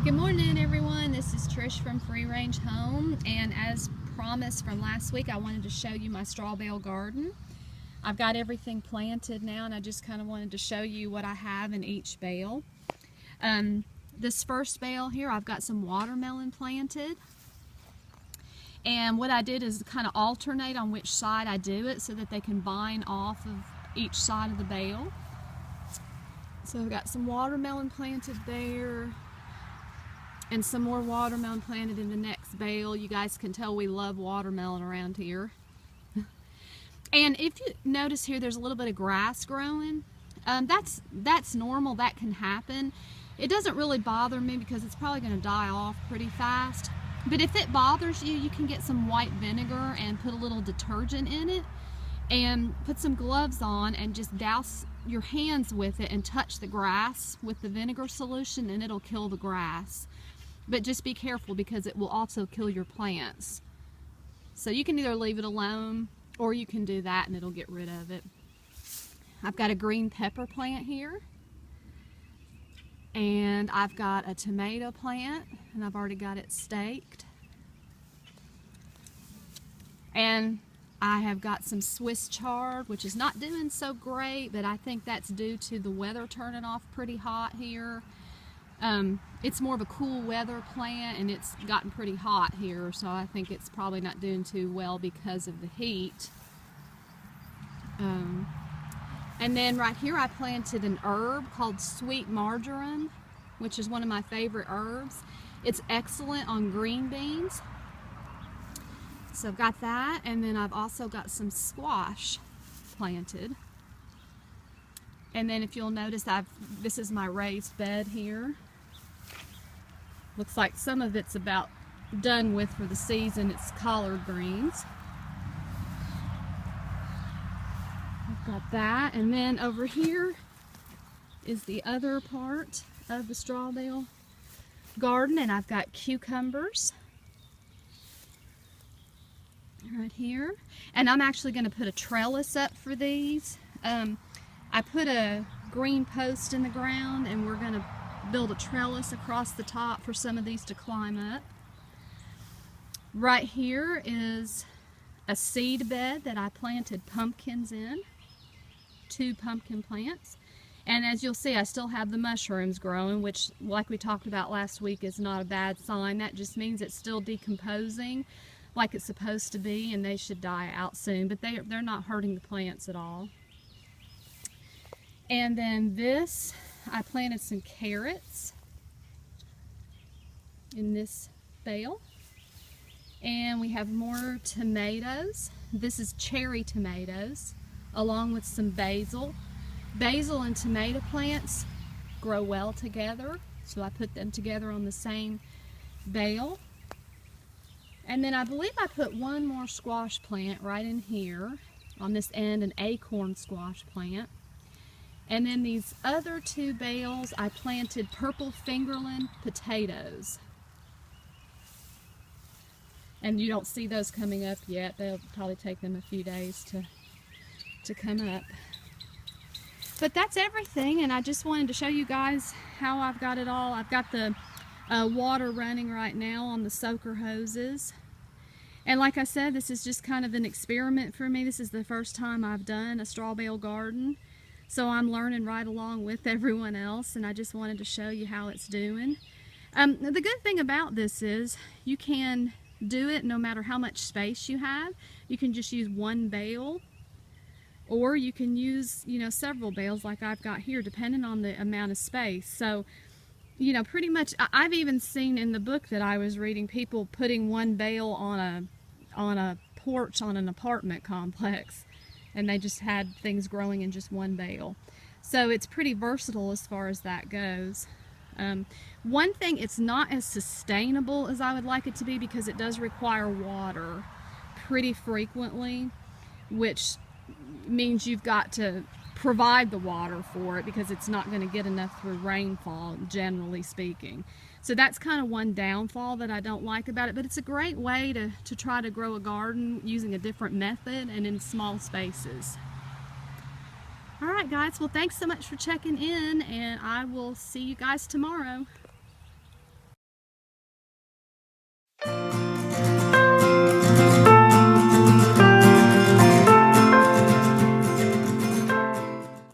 Good morning, everyone. This is Trish from Free Range Home, and as promised from last week, I wanted to show you my straw bale garden. I've got everything planted now, and I just kind of wanted to show you what I have in each bale. This first bale here, I've got some watermelon planted, and what I did is kind of alternate on which side I do it so that they can bind off of each side of the bale. So I've got some watermelon planted there, and some more watermelon planted in the next bale. You guys can tell we love watermelon around here. And if you notice here, there's a little bit of grass growing. That's normal, that can happen. It doesn't really bother me because it's probably going to die off pretty fast. But if it bothers you, you can get some white vinegar and put a little detergent in it and put some gloves on and just douse your hands with it and touch the grass with the vinegar solution, and it'll kill the grass. But just be careful because it will also kill your plants. So you can either leave it alone or you can do that and it'll get rid of it. I've got a green pepper plant here, and I've got a tomato plant, and I've already got it staked. And I have got some Swiss chard, which is not doing so great, but I think that's due to the weather turning off pretty hot here. It's more of a cool weather plant, and it's gotten pretty hot here, so I think it's probably not doing too well because of the heat. And then right here I planted an herb called sweet marjoram, which is one of my favorite herbs. It's excellent on green beans. So I've got that, and then I've also got some squash planted. And then if you'll notice, this is my raised bed here. Looks like some of it's about done with for the season. It's collard greens. I've got that, and then over here is the other part of the straw bale garden, and I've got cucumbers right here. And I'm actually going to put a trellis up for these. I put a green post in the ground, and we're going to build a trellis across the top for some of these to climb up. Right here is a seed bed that I planted pumpkins in, 2 pumpkin plants. And as you'll see, I still have the mushrooms growing, which, like we talked about last week, is not a bad sign. That just means it's still decomposing like it's supposed to be, and they should die out soon, but they're not hurting the plants at all. And then this, I planted some carrots in this bale. And we have more tomatoes. This is cherry tomatoes, along with some basil. Basil and tomato plants grow well together, so I put them together on the same bale. And then I believe I put one more squash plant right in here on this end, an acorn squash plant. And then these other 2 bales, I planted purple fingerling potatoes. And you don't see those coming up yet. They'll probably take them a few days to come up. But that's everything, and I just wanted to show you guys how I've got it all. I've got the water running right now on the soaker hoses. And like I said, this is just kind of an experiment for me. This is the first time I've done a straw bale garden. So I'm learning right along with everyone else, and I just wanted to show you how it's doing. The good thing about this is you can do it no matter how much space you have. You can just use one bale, or you can use, several bales like I've got here, depending on the amount of space. So, pretty much, I've even seen in the book that I was reading people putting one bale on a porch on an apartment complex, and they just had things growing in just one bale. So it's pretty versatile as far as that goes. One thing, it's not as sustainable as I would like it to be because it does require water pretty frequently, which means you've got to provide the water for it because it's not going to get enough through rainfall, generally speaking. So that's kind of one downfall that I don't like about it, but it's a great way to try to grow a garden using a different method and in small spaces. All right, guys, well, thanks so much for checking in, and I will see you guys tomorrow.